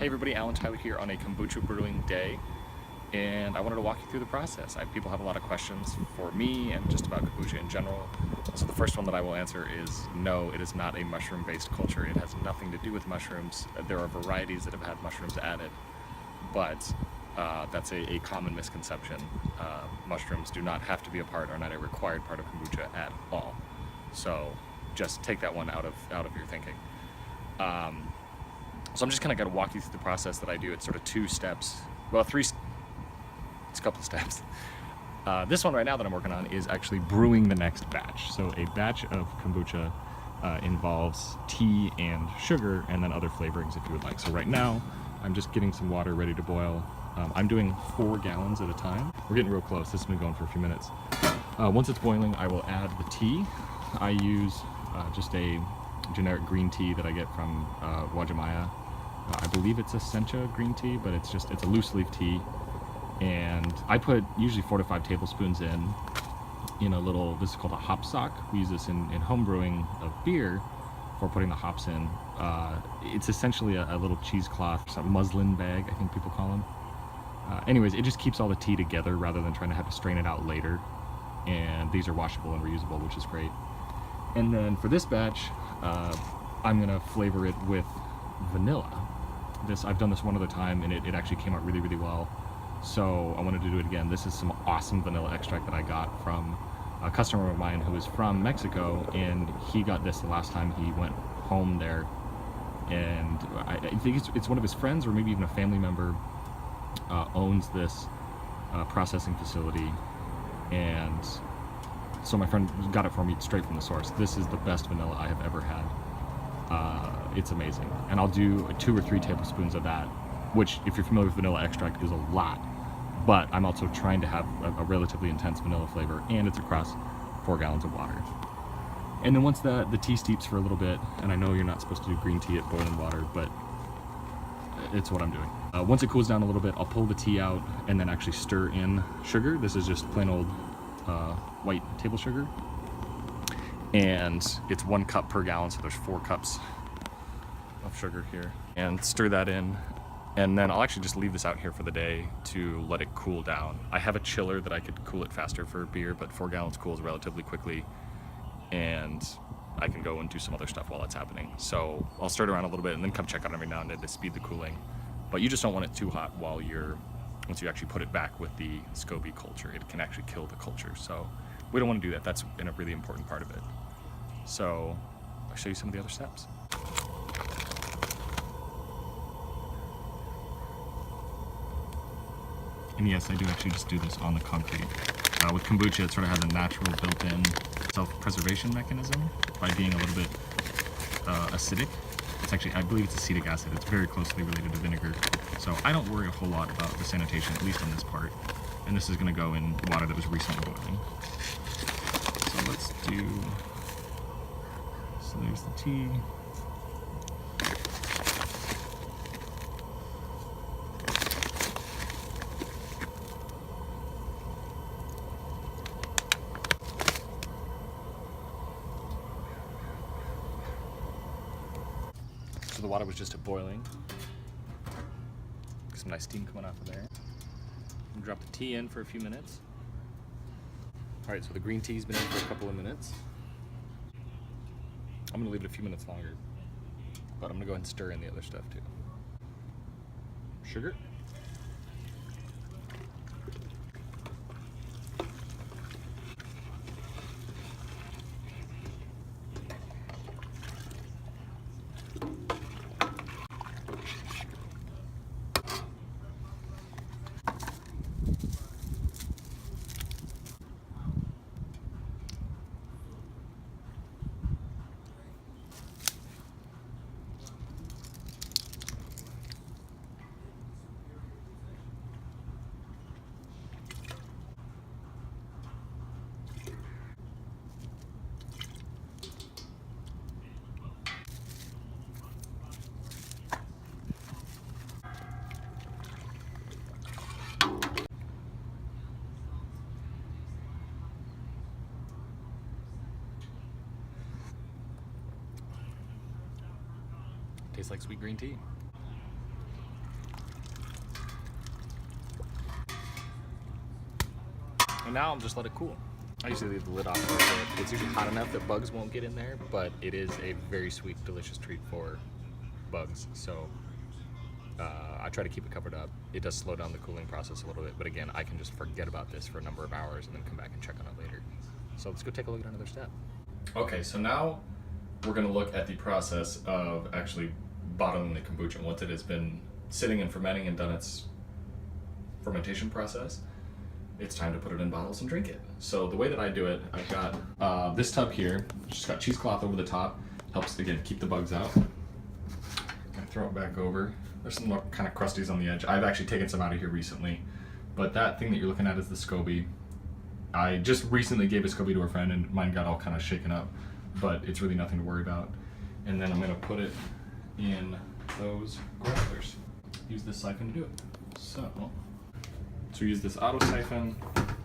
Hey everybody, Alan Tyler here on a kombucha brewing day, and I wanted to walk you through the process. People have a lot of questions for me and just about kombucha in general. So the first one that I will answer is no, it is not a mushroom-based culture. It has nothing to do with mushrooms. There are varieties that have had mushrooms added, but that's a common misconception. Mushrooms do not have to be a part, are not a required part of kombucha at all. So just take that one out of your thinking. So I'm just kind of going to walk you through the process that I do. It's sort of 2 steps, well, 3, it's a couple of steps. This one right now that I'm working on is actually brewing the next batch. So a batch of kombucha involves tea and sugar and then other flavorings if you would like. So right now I'm just getting some water ready to boil. I'm doing 4 gallons at a time. We're getting real close. This has been going for a few minutes. Once it's boiling, I will add the tea. I use just a generic green tea that I get from Wajimaya. I believe it's a sencha green tea, but it's a loose leaf tea. And I put usually 4 to 5 tablespoons in a little, this is called a hop sock. We use this in home brewing of beer for putting the hops in. It's essentially a little cheesecloth, some muslin bag, I think people call them. Anyways, it just keeps all the tea together rather than trying to have to strain it out later. And these are washable and reusable, which is great. And then for this batch, I'm gonna flavor it with vanilla. I've done this one other time and it actually came out really, really well. So I wanted to do it again. This is some awesome vanilla extract that I got from a customer of mine who is from Mexico, and he got this the last time he went home there. And I think it's one of his friends or maybe even a family member owns this processing facility. And so my friend got it for me straight from the source. This is the best vanilla I have ever had. It's amazing. And I'll do 2 or 3 tablespoons of that, which, if you're familiar with vanilla extract, is a lot. But I'm also trying to have a relatively intense vanilla flavor, and it's across 4 gallons of water. And then once the tea steeps for a little bit, and I know you're not supposed to do green tea at boiling water, but it's what I'm doing. Once it cools down a little bit, I'll pull the tea out and then actually stir in sugar. This is just plain old white table sugar. And it's 1 cup per gallon, so there's 4 cups of sugar here. And stir that in, and then I'll actually just leave this out here for the day to let it cool down. I have a chiller that I could cool it faster for beer, but 4 gallons cools relatively quickly, and I can go and do some other stuff while that's happening. So I'll stir it around a little bit and then come check on it every now and then to speed the cooling. But you just don't want it too hot once you actually put it back with the SCOBY culture. It can actually kill the culture, so we don't want to do that. That's a really important part of it. So I'll show you some of the other steps. And yes, I do actually just do this on the concrete. With kombucha, it sort of has a natural built-in self-preservation mechanism by being a little bit acidic. It's actually, I believe it's acetic acid. It's very closely related to vinegar. So I don't worry a whole lot about the sanitation, at least on this part. And this is going to go in water that was recently boiling. So let's do, so there's the tea. So the water was just boiling. Some nice steam coming off of there. I'm gonna drop the tea in for a few minutes. All right, so the green tea's been in for a couple of minutes. I'm gonna leave it a few minutes longer, but I'm gonna go ahead and stir in the other stuff too. Sugar. Tastes like sweet green tea. And now I'll just let it cool. I usually leave the lid off for a bit. It's usually hot enough that bugs won't get in there, but it is a very sweet, delicious treat for bugs. So I try to keep it covered up. It does slow down the cooling process a little bit, but again, I can just forget about this for a number of hours and then come back and check on it later. So let's go take a look at another step. Okay, so now we're gonna look at the process of actually bottling the kombucha. Once it has been sitting and fermenting and done its fermentation process, it's time to put it in bottles and drink it. So the way that I do it, I've got this tub here, just got cheesecloth over the top, helps again keep the bugs out. I throw it back over. There's some kind of crusties on the edge. I've actually taken some out of here recently, but that thing that you're looking at is the SCOBY. I just recently gave a SCOBY to a friend and mine got all kind of shaken up, but it's really nothing to worry about. And then I'm gonna put it in those growlers. Use this siphon to do it. So use this auto siphon,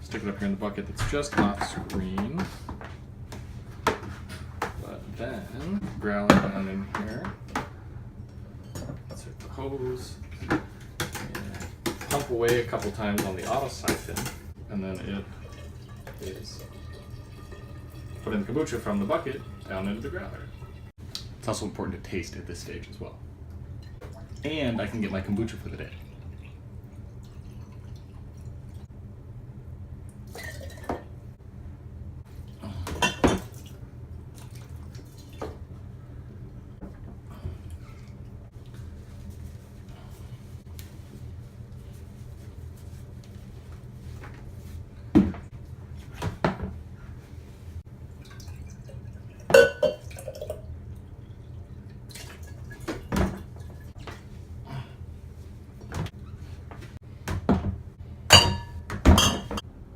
stick it up here in the bucket that's just off screen. But then growl it down in here. Insert the hose. And pump away a couple times on the auto siphon, and then it is put in the kombucha from the bucket down into the growler. It's also important to taste at this stage as well. And I can get my kombucha for the day.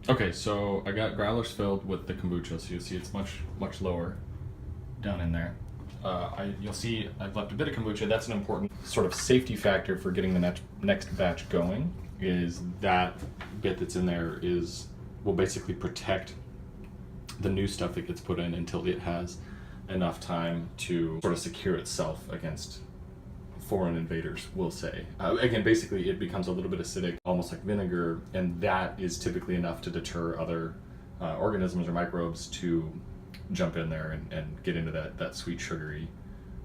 Okay, so I got growlers filled with the kombucha, so you'll see it's much lower down in there. You'll see I've left a bit of kombucha. That's an important sort of safety factor for getting the next batch going, is that bit that's in there will basically protect the new stuff that gets put in until it has enough time to sort of secure itself against foreign invaders, we'll say. Again, basically it becomes a little bit acidic, almost like vinegar, and that is typically enough to deter other organisms or microbes to jump in there and get into that sweet sugary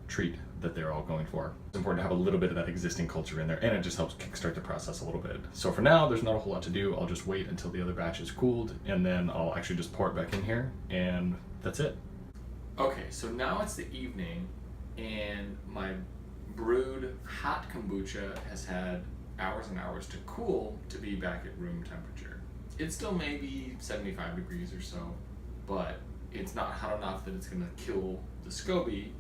treat that they're all going for. It's important to have a little bit of that existing culture in there, and it just helps kickstart the process a little bit. So for now, there's not a whole lot to do. I'll just wait until the other batch is cooled, and then I'll actually just pour it back in here, and that's it. Okay, so now it's the evening, and my brewed hot kombucha has had hours and hours to cool to be back at room temperature. It's still maybe 75 degrees or so, but it's not hot enough that it's going to kill the SCOBY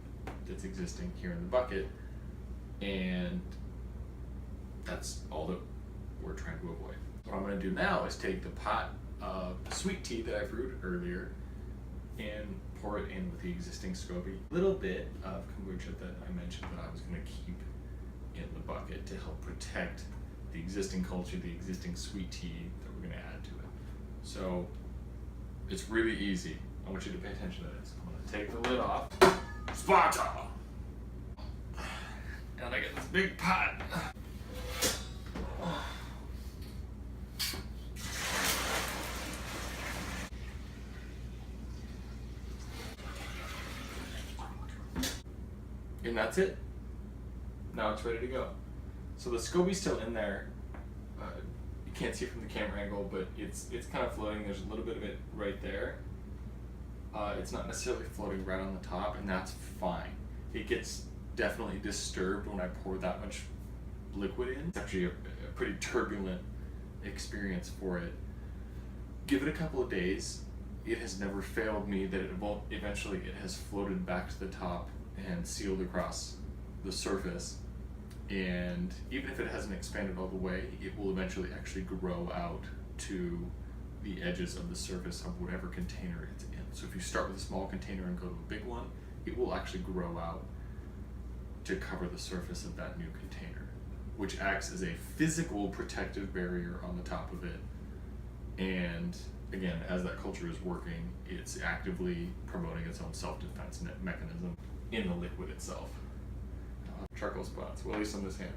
that's existing here in the bucket, and that's all that we're trying to avoid. What I'm going to do now is take the pot of sweet tea that I brewed earlier and pour it in with the existing SCOBY. A little bit of kombucha that I mentioned that I was going to keep in the bucket to help protect the existing culture, the existing sweet tea that we're going to add to it. So it's really easy. I want you to pay attention to this. I'm going to take the lid off. Sparta! And I get this big pot. And that's it. Now it's ready to go. So the SCOBY's still in there. You can't see it from the camera angle, but it's kind of floating. There's a little bit of it right there. It's not necessarily floating right on the top, and that's fine. It gets definitely disturbed when I pour that much liquid in. It's actually a pretty turbulent experience for it. Give it a couple of days. It has never failed me that eventually it has floated back to the top and sealed across the surface, and even if it hasn't expanded all the way, it will eventually actually grow out to the edges of the surface of whatever container it's in. So if you start with a small container and go to a big one, it will actually grow out to cover the surface of that new container, which acts as a physical protective barrier on the top of it. And again, as that culture is working, it's actively promoting its own self-defense mechanism in the liquid itself. Charcoal spots, well, at least on this hand.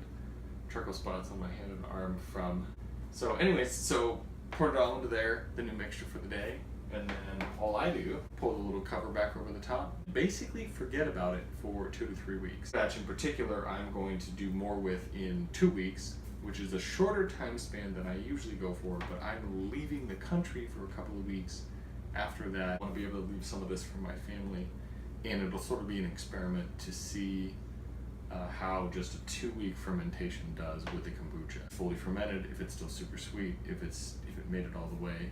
Charcoal spots on my hand and arm from. So anyways, so Put it all into there, the new mixture for the day, and then all I do, pull the little cover back over the top, basically forget about it for 2 to 3 weeks. Batch in particular, I'm going to do more with in 2 weeks, which is a shorter time span than I usually go for, but I'm leaving the country for a couple of weeks after that. I want to be able to leave some of this for my family, and it'll sort of be an experiment to see how just a 2-week fermentation does with the kombucha. Fully fermented, if it's still super sweet, if it made it all the way.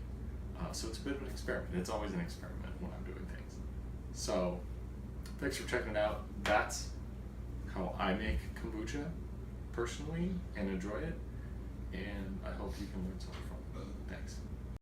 So it's a bit of an experiment. It's always an experiment when I'm doing things. So thanks for checking it out. That's how I make kombucha personally and enjoy it. And I hope you can learn something from it. Thanks.